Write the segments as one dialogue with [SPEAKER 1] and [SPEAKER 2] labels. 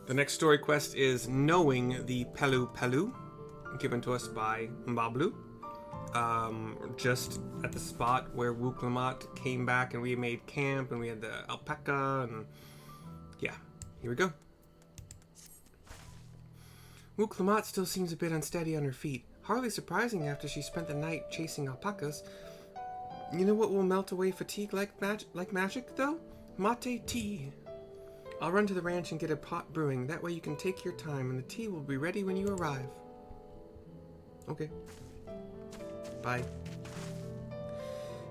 [SPEAKER 1] The next story quest is Knowing the Pelupelu, given to us by Mbablu. Just at the spot where Wuk Lamat came back and we made camp and we had the alpaca and yeah, here we go. Wuk Lamat still seems a bit unsteady on her feet. Hardly surprising after she spent the night chasing alpacas. You know what will melt away fatigue like magic, though? Mate tea. I'll run to the ranch and get a pot brewing. That way you can take your time and the tea will be ready when you arrive. Okay. Bye.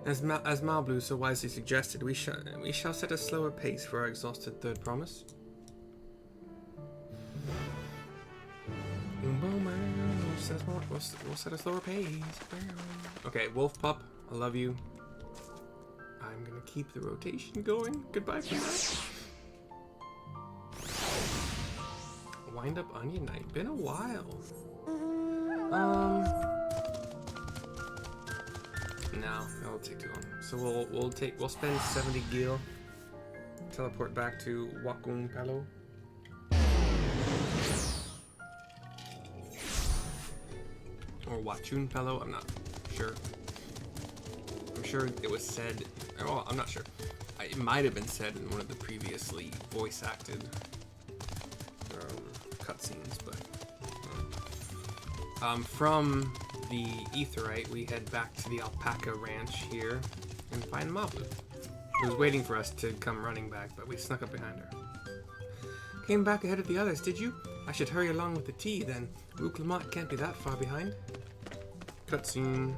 [SPEAKER 1] As Malblue so wisely suggested, we shall set a slower pace for our exhausted third promise. We'll set a slower pace. Okay, Wolf Pup, I love you. I'm gonna keep the rotation going. Goodbye for now. Wind up onion night. Been a while. No, that'll take too long. So we'll spend 70 gil. Teleport back to Pelupelu. Or Pelupelu, I'm not sure. I'm sure it was said, well, I'm not sure. It might have been said in one of the previously voice acted cutscenes, but from the Aetheryte, we head back to the Alpaca Ranch here and find Mablu, who was waiting for us to come running back, but we snuck up behind her. Came back ahead of the others, did you? I should hurry along with the tea, then. Wuk Lamat can't be that far behind. Cutscene.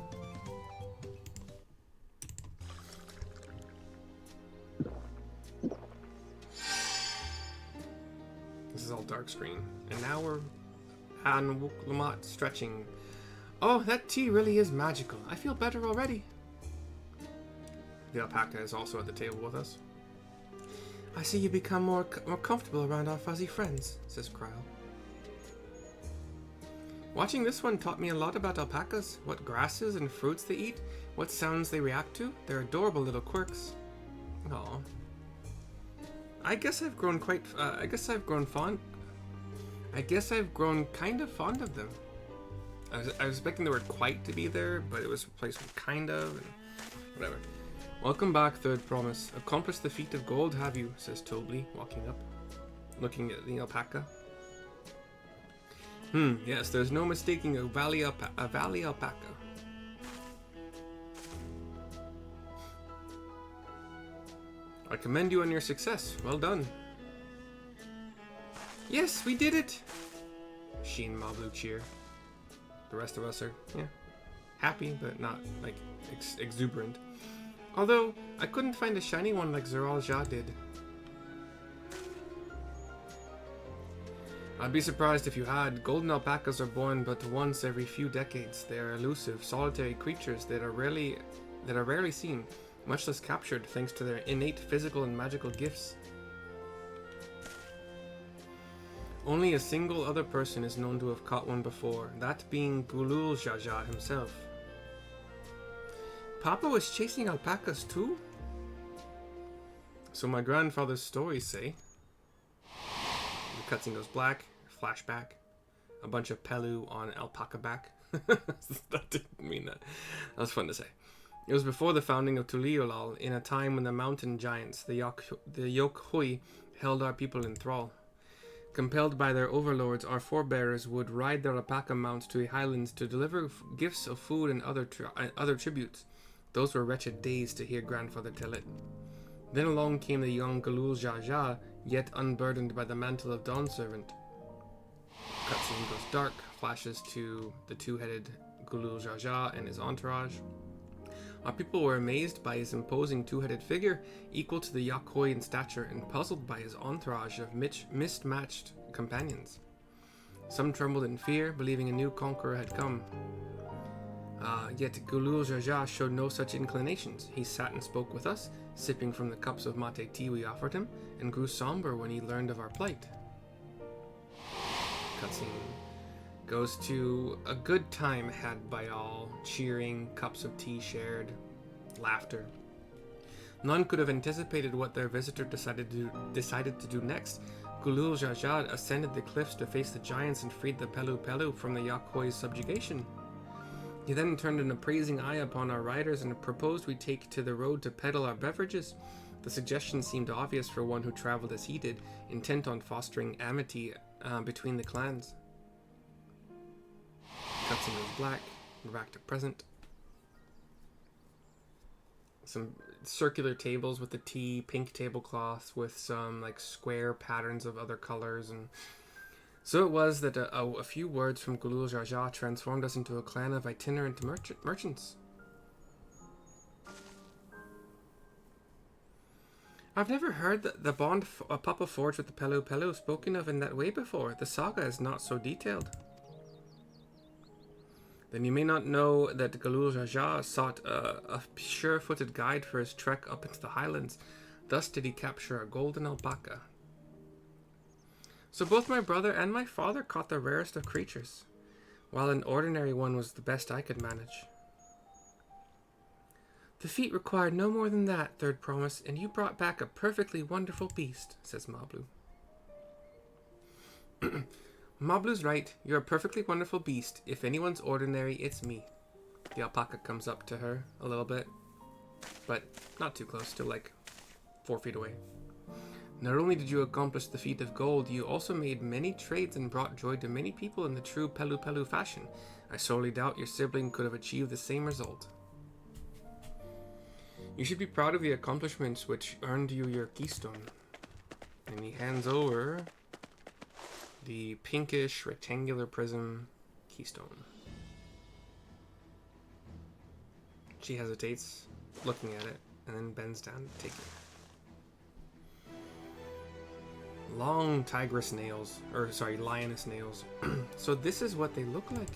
[SPEAKER 1] This is all dark screen. And now we're on Wuk Lamat stretching. Oh, that tea really is magical. I feel better already. The alpaca is also at the table with us. I see you become more comfortable around our fuzzy friends, says Kryle. Watching this one taught me a lot about alpacas, what grasses and fruits they eat, what sounds they react to. They're adorable little quirks. Aww. I guess I've grown kind of fond of them. I was expecting the word quite to be there, but it was replaced with kind of, and whatever. Welcome back, third promise. Accomplished the feat of gold, have you? Says Tobley, walking up, looking at the alpaca. Yes, there's no mistaking a valley alpaca. I commend you on your success. Well done. Yes, we did it! She and Mablu cheer. The rest of us are, happy, but not, like, exuberant. Although, I couldn't find a shiny one like Zeral Jah did. I'd be surprised if you had. Golden alpacas are born but once every few decades. They are elusive, solitary creatures that are rarely seen, much less captured, thanks to their innate physical and magical gifts. Only a single other person is known to have caught one before, that being Gulul Jaja himself. Papa was chasing alpacas too? So my grandfather's stories say. The cutscene goes black, flashback, a bunch of Pelu on alpaca back. That didn't mean that. That was fun to say. It was before the founding of Tuliolal, in a time when the mountain giants, the Yokhui, held our people in thrall. Compelled by their overlords, our forebears would ride their alpaca mounts to the highlands to deliver gifts of food and other tributes. Those were wretched days, to hear grandfather tell it. Then along came the young Gulul Jaja, yet unburdened by the mantle of Dawn Servant. Cutscene goes dark, flashes to the two-headed Gulul Jaja and his entourage. Our people were amazed by his imposing two-headed figure, equal to the Yakhoi in stature, and puzzled by his entourage of mismatched companions. Some trembled in fear, believing a new conqueror had come. Yet Gulul Jaja showed no such inclinations. He sat and spoke with us, sipping from the cups of mate tea we offered him, and grew somber when he learned of our plight. Cutscene goes to a good time had by all, cheering, cups of tea shared, laughter. None could have anticipated what their visitor decided to do next. Gulul Jajad ascended the cliffs to face the giants and freed the Pelupelu from the Yakoi's subjugation. He then turned an appraising eye upon our riders and proposed we take to the road to peddle our beverages. The suggestion seemed obvious for one who traveled as he did, intent on fostering amity between the clans. Cutscene goes black. We're back to present. Some circular tables with the tea, pink tablecloths with some like square patterns of other colors, and so it was that a few words from Gulul Jarja transformed us into a clan of itinerant merchants. I've never heard the bond Papa forged with the Pelupelu spoken of in that way before. The saga is not so detailed. Then you may not know that Gulul Jarja sought a sure-footed guide for his trek up into the highlands. Thus did he capture a golden alpaca. So both my brother and my father caught the rarest of creatures, while an ordinary one was the best I could manage. The feat required no more than that, Third Promise, and you brought back a perfectly wonderful beast, says Mablu. Mablu's right. You're a perfectly wonderful beast. If anyone's ordinary, it's me. The alpaca comes up to her a little bit, but not too close, still like 4 feet away. Not only did you accomplish the feat of gold, you also made many trades and brought joy to many people in the true Pelupelu fashion. I sorely doubt your sibling could have achieved the same result. You should be proud of the accomplishments which earned you your keystone. And he hands over the pinkish rectangular prism keystone. She hesitates, looking at it, and then bends down to take it. Long tigress nails, lioness nails. So this is what they look like.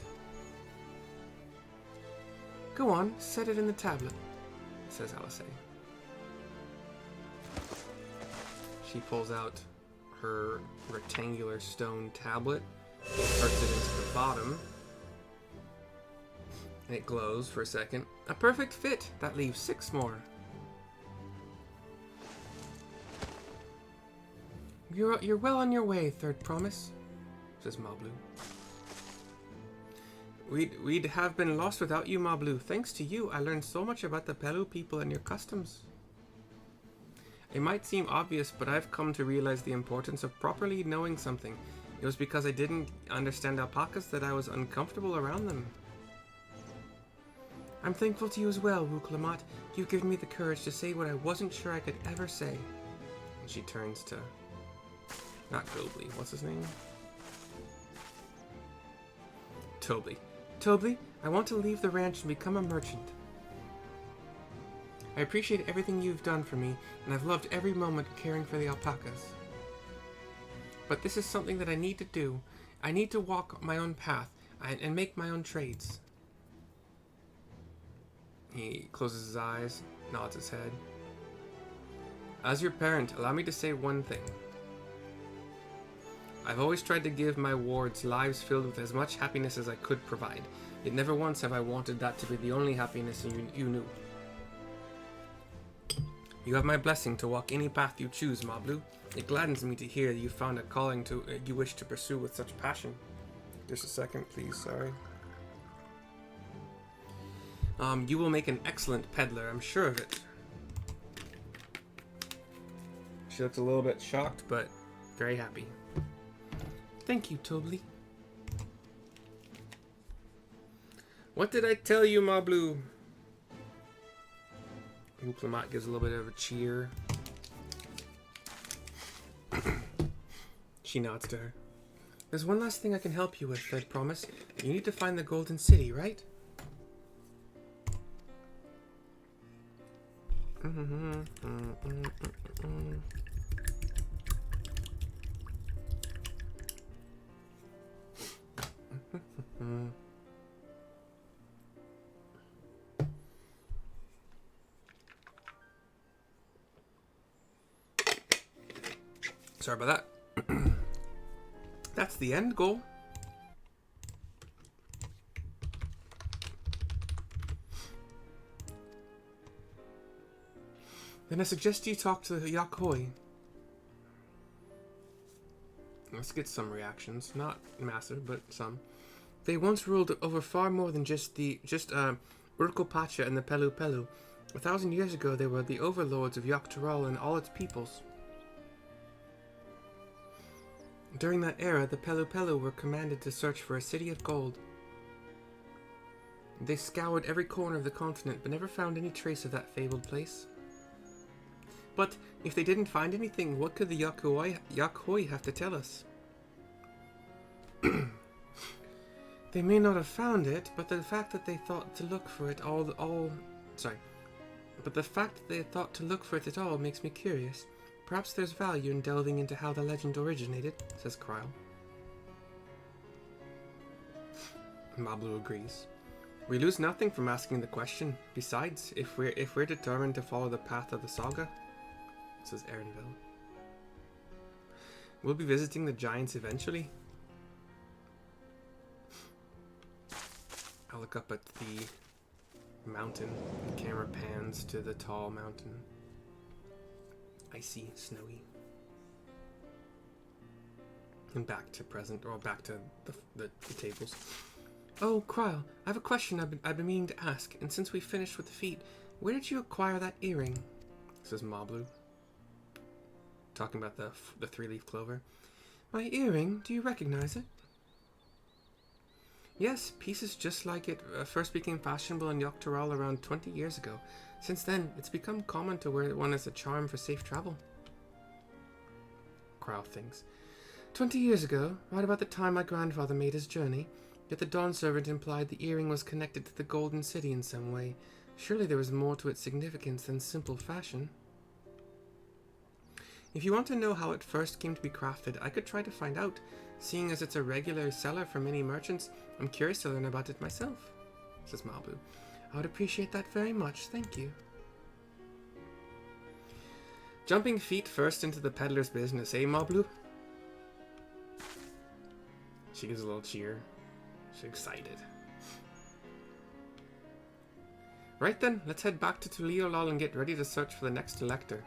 [SPEAKER 1] Go on, set it in the tablet, says Alice. She pulls out her rectangular stone tablet, inserts it into the bottom, and it glows for a second. A perfect fit! That leaves 6 more. You're well on your way, Third Promise, says Mablu. We'd have been lost without you, Mablu. Thanks to you, I learned so much about the Pelu people and your customs. It might seem obvious, but I've come to realize the importance of properly knowing something. It was because I didn't understand alpacas that I was uncomfortable around them. I'm thankful to you as well, Wuk Lamat. You've given me the courage to say what I wasn't sure I could ever say. And she turns to... not Tobley. What's his name? Tobley. Tobley, I want to leave the ranch and become a merchant. I appreciate everything you've done for me, and I've loved every moment caring for the alpacas. But this is something that I need to do. I need to walk my own path and make my own trades. He closes his eyes, nods his head. As your parent, allow me to say one thing. I've always tried to give my wards lives filled with as much happiness as I could provide. Yet never once have I wanted that to be the only happiness you knew. You have my blessing to walk any path you choose, Mablu. It gladdens me to hear that you found a calling you wish to pursue with such passion. Just a second, please. Sorry. You will make an excellent peddler, I'm sure of it. She looks a little bit shocked, but very happy. Thank you, Tobley. What did I tell you, Mablu? Wuk Lamat gives a little bit of a cheer. She nods to her. There's one last thing I can help you with, Third Promise. You need to find the Golden City, right? Sorry about that. That's the end goal. Then I suggest you talk to Yakoi. Let's get some reactions. Not massive, but some. They once ruled over far more than just Alpaca and the Pelupelu. 1,000 years ago, they were the overlords of Yogg-Toghrul and all its peoples. During that era, the Pelupelu were commanded to search for a city of gold. They scoured every corner of the continent, but never found any trace of that fabled place. But if they didn't find anything, what could the Yakhoi have to tell us? They may not have found it, but the fact that they thought to look for it at all makes me curious. Perhaps there's value in delving into how the legend originated, says Kryle. Mablu agrees. We lose nothing from asking the question. Besides, if we're determined to follow the path of the saga, says Erinville. We'll be visiting the giants eventually. I look up at the mountain. The camera pans to the tall mountain. Icy, snowy. And back to present, or back to the tables. Oh, Kryle, I have a question I've been meaning to ask, and since we finished with the feat, where did you acquire that earring? Says Mablu. Talking about the three-leaf clover. My earring? Do you recognize it? Yes, pieces just like it first became fashionable in Yogg-Toghrul around 20 years ago. Since then, it's become common to wear one as a charm for safe travel. Kryle thinks. 20 years ago, right about the time my grandfather made his journey, yet the Dawn Servant implied the earring was connected to the Golden City in some way. Surely there was more to its significance than simple fashion. If you want to know how it first came to be crafted, I could try to find out. Seeing as it's a regular seller for many merchants, I'm curious to learn about it myself, says Mablu. I would appreciate that very much, thank you. Jumping feet first into the peddler's business, eh, Mablu? She gives a little cheer. She's excited. Right then, let's head back to Tuliolol and get ready to search for the next elector.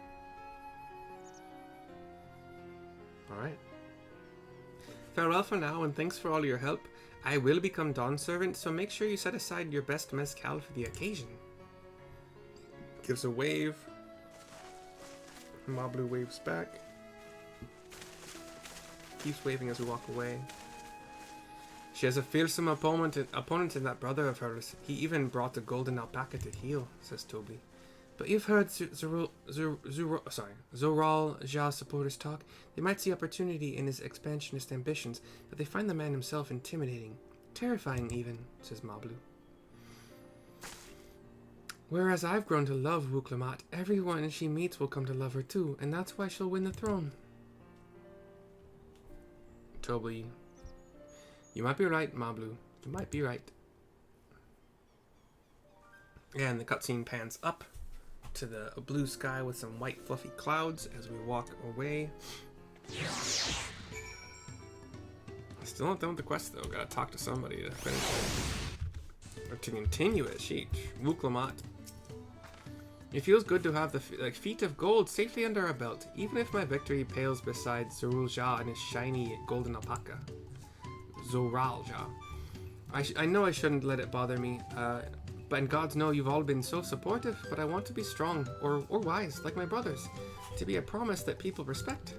[SPEAKER 1] Alright. Farewell for now, and thanks for all your help. I will become Dawn Servant, so make sure you set aside your best mezcal for the occasion. Gives a wave. Mablu waves back. Keeps waving as we walk away. She has a fearsome opponent in that brother of hers. He even brought the golden alpaca to heal, says Toby. But you've heard Zoral Ja's supporters talk. They might see opportunity in his expansionist ambitions, but they find the man himself intimidating. Terrifying even, says Mablu. Whereas I've grown to love Wuk Lamat, everyone she meets will come to love her too, and that's why she'll win the throne. Toby. You might be right, Mablu. You might be right. And the cutscene pans up to the blue sky with some white fluffy clouds as we walk away. Still not done with the quest though. Gotta talk to somebody to finish it. Or to continue it. Sheesh. Wuk Lamat. It feels good to have the feet of gold safely under our belt, even if my victory pales beside Zoral Ja and his shiny golden alpaca. Zoral Ja. I know I shouldn't let it bother me, but in God's know you've all been so supportive, but I want to be strong, or wise, like my brothers, to be a promise that people respect.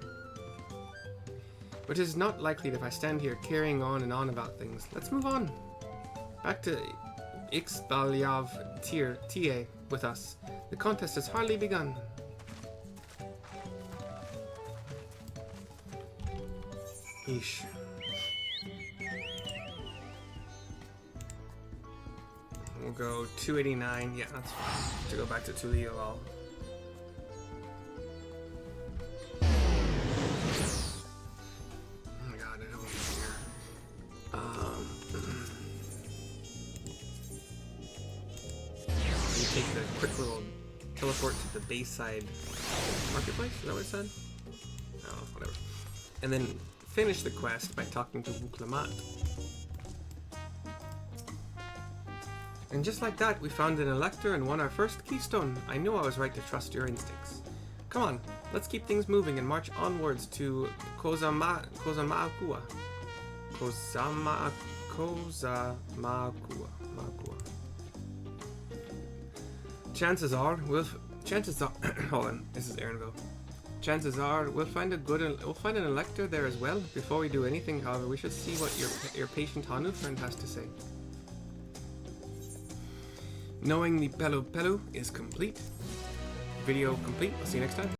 [SPEAKER 1] Which is not likely if I stand here carrying on and on about things. Let's move on. Back to Ixbalyav Tie with us. The contest has hardly begun. Eesh. We'll go 289. Yeah, that's fine. To go back to Tuliolol. Oh my god, I don't here. You take the quick little teleport to the Bayside Marketplace? Is that what it said? Oh, whatever. And then finish the quest by talking to Wuk Lamat. And just like that, we found an elector and won our first keystone. I knew I was right to trust your instincts. Come on, Let's keep things moving and march onwards to Kozamaakua. Chances are, hold on, this is Aaronville. Chances are, we'll find an elector there as well. Before we do anything, however, we should see what your patient Hanu friend has to say. Knowing the Pelupelu is complete. Video complete. I'll see you next time.